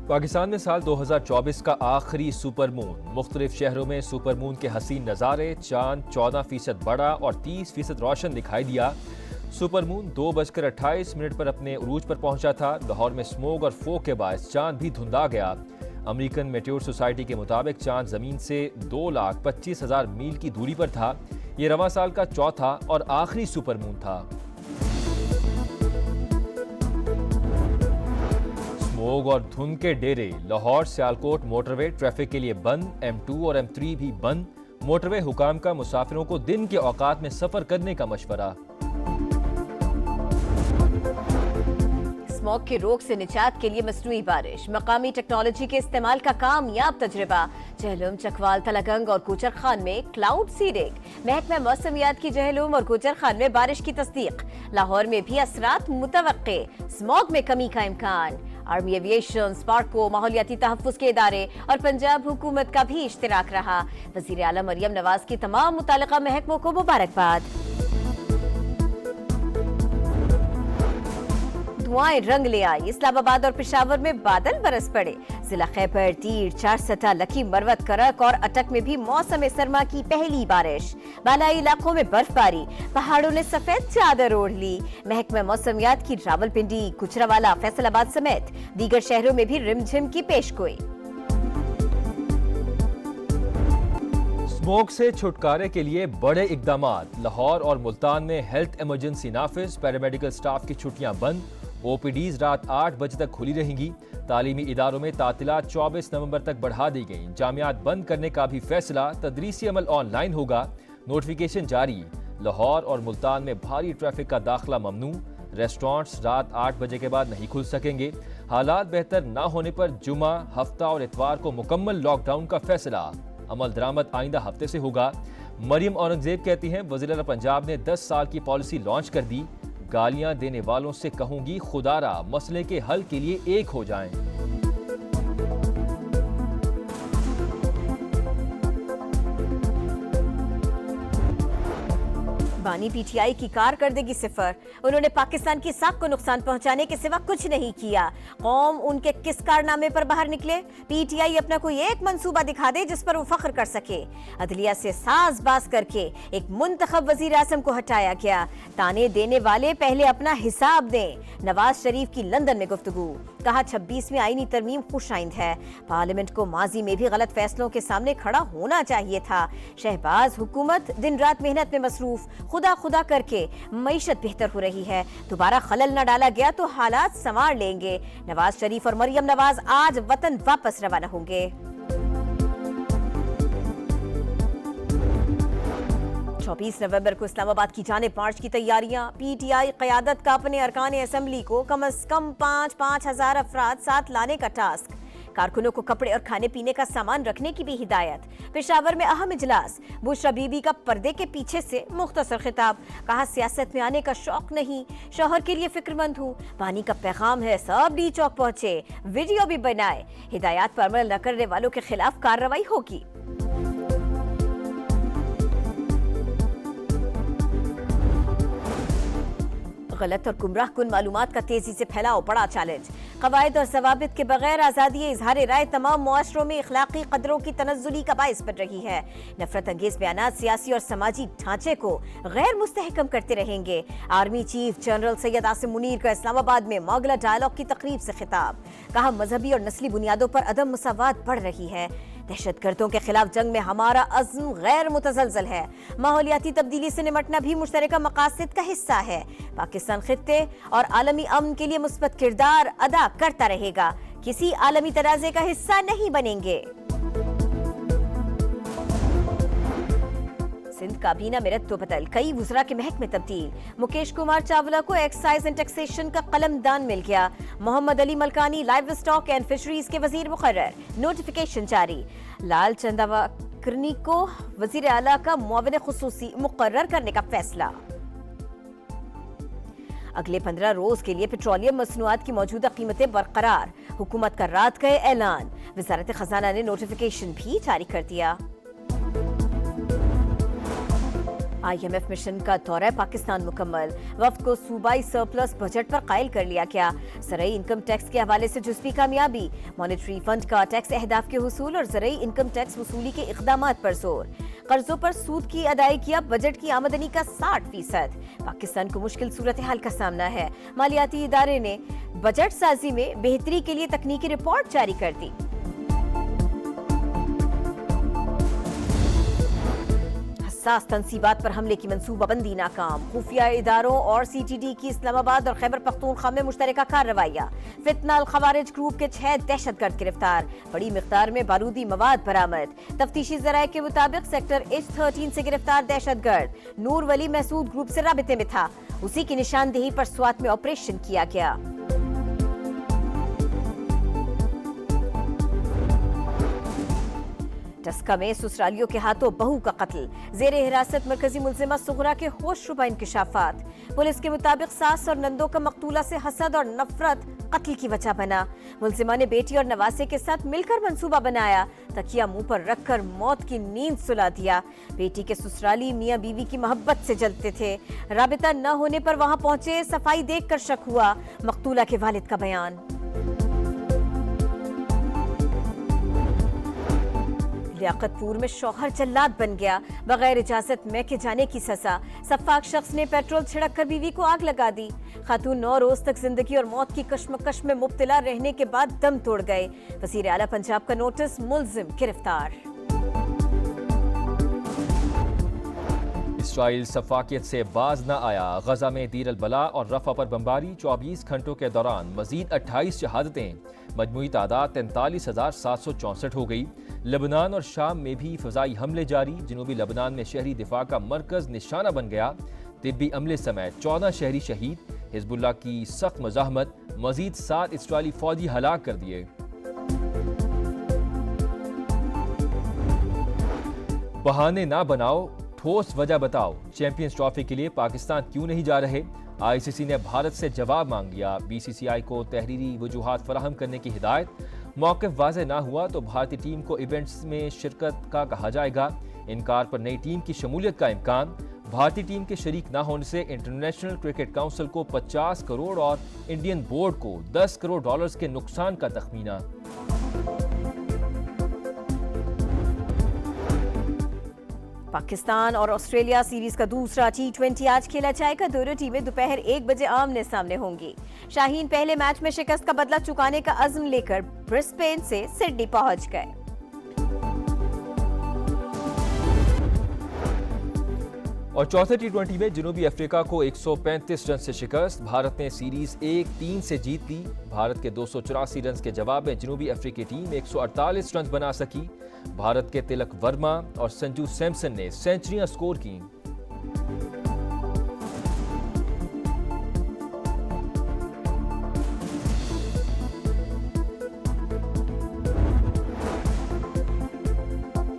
पाकिस्तान में साल 2024 का आखिरी सुपर मून। मुख्तलिफ शहरों में सुपर मून के हसीन नज़ारे। चांद 14% बड़ा और 30% रोशन दिखाई दिया। सुपर मून 2:28 पर अपने उरूज पर पहुंचा था। लाहौर में स्मोग और फोग के बायस चांद भी धुंधा गया। अमेरिकन मेट्योर सोसाइटी के मुताबिक चांद जमीन से 2,25,000 मील की दूरी पर था। ये रवां साल का चौथा और आखिरी सुपर मून था। स्मोग और धुंध के डेरे। लाहौर सियालकोट मोटरवे ट्रैफिक के लिए बंद। M2 और M3 भी बंद। मोटरवे हुकाम का मुसाफिरों को दिन के औकात में सफर करने का मशवरा। स्मॉग की रोक से निजात के लिए मसनूई बारिश। मकामी टेक्नोलॉजी के इस्तेमाल का कामयाब तजुर्बा। जहलुम, चकवाल, तलागंग और कोचर खान में क्लाउड सीडिंग। महकमा मौसमियात की जहलुम और कोचर खान में बारिश की तस्दीक। लाहौर में भी असरात मुतवक्के। स्मॉग में कमी का इम्कान। आर्मी एविएशन, स्पार्को, माहौलियाती तहफ्फुज के इदारे और पंजाब हुकूमत का भी इश्तिराक रहा। वज़ीर आला मरियम नवाज की तमाम मुतालिका महकमों को मुबारकबाद। धुआएं रंग ले आई। इस्लामाबाद और पेशावर में बादल बरस पड़े। जिला खैबर, तीर, चारसटा, लखी, मरवत, करक और अटक में भी मौसम सरमा की पहली बारिश। बालाई इलाकों में बर्फबारी। पहाड़ों ने सफेद चादर ओढ़ ली। महकमा मौसमियात की रावलपिंडी, गुजरावाला, फैसलाबाद समेत दीगर शहरों में भी रिमझिम की पेशगोई। स्मोग से छुटकारे के लिए बड़े इकदामात। लाहौर और मुल्तान में हेल्थ इमरजेंसी नाफिज। पैरामेडिकल स्टाफ की छुट्टियां बंद। OPDs रात 8 बजे तक खुली रहेंगी। तालीमी इदारों में तातीलात 24 नवंबर तक बढ़ा दी गई। जामियात बंद करने का भी फैसला। तदरीसी अमल ऑनलाइन होगा। नोटिफिकेशन जारी। लाहौर और मुल्तान में भारी ट्रैफिक का दाखिला ममनू। रेस्टोरेंट्स रात 8 बजे के बाद नहीं खुल सकेंगे। हालात बेहतर न होने पर जुमा, हफ्ता और इतवार को मुकम्मल लॉकडाउन का फैसला। अमल दरामद आइंदा हफ्ते से होगा। मरियम औरंगजेब कहती हैं, वज़ीर आला पंजाब ने 10 साल की पॉलिसी लॉन्च कर दी। गालियां देने वालों से कहूंगी, खुदारा मसले के हल के लिए एक हो जाएं। बानी PTI की कारकर्दगी सिफर। उन्होंने पाकिस्तान की साख को नुकसान पहुंचाने के सिवा कुछ नहीं किया। कौम उनके किस कारनामे पर बाहर निकले? PTI अपना कोई एक मंसूबा दिखा दे जिस पर वो फख्र कर सके। अदलिया से साज़बाज़ करके एक मुंतखब वजीर आज़म को हटाया गया। ताने देने वाले पहले अपना हिसाब दें। नवाज शरीफ की लंदन में गुफ्तगू। कहा 26वीं आईनी तरमीम खुशाइंद है। पार्लियामेंट को माजी में भी गलत फैसलों के सामने खड़ा होना चाहिए था। शहबाज हुकूमत दिन रात मेहनत में मसरूफ। खुदा खुदा करके मईशत बेहतर हो रही है। दोबारा खलल न डाला गया तो हालात संवार लेंगे। नवाज शरीफ और मरियम नवाज आज वतन वापस रवाना होंगे। 24 नवंबर को इस्लामाबाद की जानिब मार्च की तैयारियां। PTI क़यादत का अपने अरकान असेंबली को कम अज कम 5-5 हजार अफराद साथ लाने का टास्क। कारकुनों को कपड़े और खाने पीने का सामान रखने की भी हिदायत। पेशावर में अहम इजलास। बुशरा बीबी का पर्दे के पीछे से मुख्तसर खिताब। कहा सियासत में आने का शौक नहीं, शौहर के लिए फिक्रमंद हूँ। पानी का पैगाम है, सब डी चौक पहुंचे, वीडियो भी बनाए। हिदायत पर अमल न करने वालों के खिलाफ कार्रवाई होगी। गलत और गुमराह कुन मालूमात का तेजी से फैलाव बड़ा चैलेंज। कवायद और जवाबित के बगैर आज़ादी इजहार राय तमाम मुआशरों में इखलाकी कदरों की तनज़्ज़ुली का बाइस बन रही है। नफरत अंगेज बयानात सियासी और समाजी ढांचे को गैर मुस्तहकम करते रहेंगे। Army chief general Syed Asim Munir का इस्लामाबाद में मोगला डायलॉग की तकरीब से खिताब। कहा मजहबी और नस्ली बुनियादों पर अदम मुसावात बढ़ रही है। दहशतगर्दों के खिलाफ जंग में हमारा अज़्म गैर मुतज़लज़ल है। माहौलियाती तब्दीली से निमटना भी मुश्तरका मकासद का हिस्सा है। पाकिस्तान खित्ते और आलमी अमन के लिए मुस्बत किरदार अदा करता रहेगा। किसी आलमी तनाज़े का हिस्सा नहीं बनेंगे। सिंध काबीना में रद्द बदल। कई वुज़रा के महकमे तब्दील। मुकेश कुमार चावला को एक्साइज एंड टैक्सेशन का कलमदान मिल गया। Mohammad Ali Malkani livestock and fisheries के वजीर मुकर्रर। नोटिफिकेशन जारी। लाल चंदावकरनी को वजीर आला का मुआविन खुसूसी मुकर्रर करने का फैसला। अगले 15 रोज के लिए पेट्रोलियम मसनूआत की मौजूदा कीमतें बरकरार। हुकूमत का रात का ऐलान। वजारत खजाना ने नोटिफिकेशन भी जारी कर दिया। IMF मिशन का दौरा पाकिस्तान मुकम्मल। वफ्द को सूबाई सरप्लस बजट पर कायल कर लिया गया। ज़राई इनकम टैक्स के हवाले से जुज़वी कामयाबी। मॉनेटरी फंड का टैक्स अहदाफ के हुसूल और ज़राई इनकम टैक्स वसूली के इक़दामात पर जोर। कर्जों पर सूद की अदायगियां बजट की आमदनी का 60%। पाकिस्तान को मुश्किल सूरत हाल का सामना है। मालियाती इदारे ने बजट साजी में बेहतरी के लिए तकनीकी रिपोर्ट जारी कर दी। हसास तंसीबात पर हमले की मंसूबाबंदी नाकाम। खुफिया इदारों और CTD की इस्लामाबाद और खैबर पख्तूनख्वा में मुश्तरका कार्रवाइयां। फितना अल खवारिज ग्रुप के 6 दहशतगर्द गिरफ्तार। बड़ी मिकदार में बारूदी मवाद बरामद। तफ्तीशी जराये के मुताबिक सेक्टर H13 से गिरफ्तार दहशतगर्द नूर वली महसूद ग्रुप से राबिते में था। उसी की निशानदेही पर स्वात में ऑपरेशन किया गया। टस्का में ससुरालियों के हाथों बहू का कत्ल। जेरे हिरासत मरकजी मुलजिमा सुगरा के होशरुबा इंकिशाफात। पुलिस के मुताबिक सास और नंदों का मकतूला से हसद और नफरत कत्ल की वजह बना। मुलजिमा ने बेटी और नवासे के साथ मिलकर मंसूबा बनाया। तकिया मुंह पर रखकर मौत की नींद सुला दिया। बेटी के ससुराली मियां बीवी की मोहब्बत से जलते थे। राबिता न होने पर वहां पहुंचे। सफाई देखकर शक हुआ। मकतूला के वालिद का बयान। लियाकतपुर में शौहर जल्लाद बन गया। बगैर इजाजत मैके जाने की सजा। सफाक शख्स ने पेट्रोल छिड़क कर बीवी को आग लगा दी। खातून 9 रोज तक जिंदगी और मौत की कश्मकश में मुब्तला रहने के बाद दम तोड़ गए। वज़ीर आला पंजाब का नोटिस, मुल्जिम गिरफ्तार। इसराइल सफाकियत से बाज न आया। गजा में दीर अल बला और रफा पर बमबारी। 24 घंटों के दौरान मजीद 28 शहादतें। मजमूई तादाद 43,764 हो गई। लेबनान और शाम में भी फ़ज़ाई हमले जारी। जनूबी लेबनान में शहरी दिफा का मरकज़ निशाना बन गया। तिब्बी अमले समेत 14 शहरी शहीद। हिजबुल्लाह की सख्त मज़ाहमत। मजीद 7 इसराइली फौजी हलाक कर दिए। बहाने ना बनाओ, ठोस वजह बताओ। चैंपियंस ट्रॉफी के लिए पाकिस्तान क्यों नहीं जा रहे? ICC ने भारत से जवाब मांग लिया। BCCI को तहरीरी वजूहात फराहम करने की हिदायत। मौक़िफ़ वाज़ेह ना हुआ तो भारतीय टीम को इवेंट्स में शिरकत का कहा जाएगा। इनकार पर नई टीम की शमूलियत का इम्कान। भारतीय टीम के शरीक ना होने से इंटरनेशनल क्रिकेट काउंसिल को 50 करोड़ और इंडियन बोर्ड को 10 करोड़ डॉलर्स के नुकसान का तखमीना। पाकिस्तान और ऑस्ट्रेलिया सीरीज का दूसरा T20 आज खेला जाएगा। दोनों टीमें दोपहर 1 बजे आमने सामने होंगी। शाहीन पहले मैच में शिकस्त का बदला चुकाने का अज़्म लेकर ब्रिस्बेन से सिडनी पहुंच गए। और चौथे T20 में जनूबी अफ्रीका को 135 रन से शिकस्त। भारत ने सीरीज 1-3 से जीत ली। भारत के 284 रन के जवाब में जनूबी अफ्रीकी टीम 148 रन बना सकी। भारत के तिलक वर्मा और संजू सैमसन ने सेंचुरियां स्कोर की।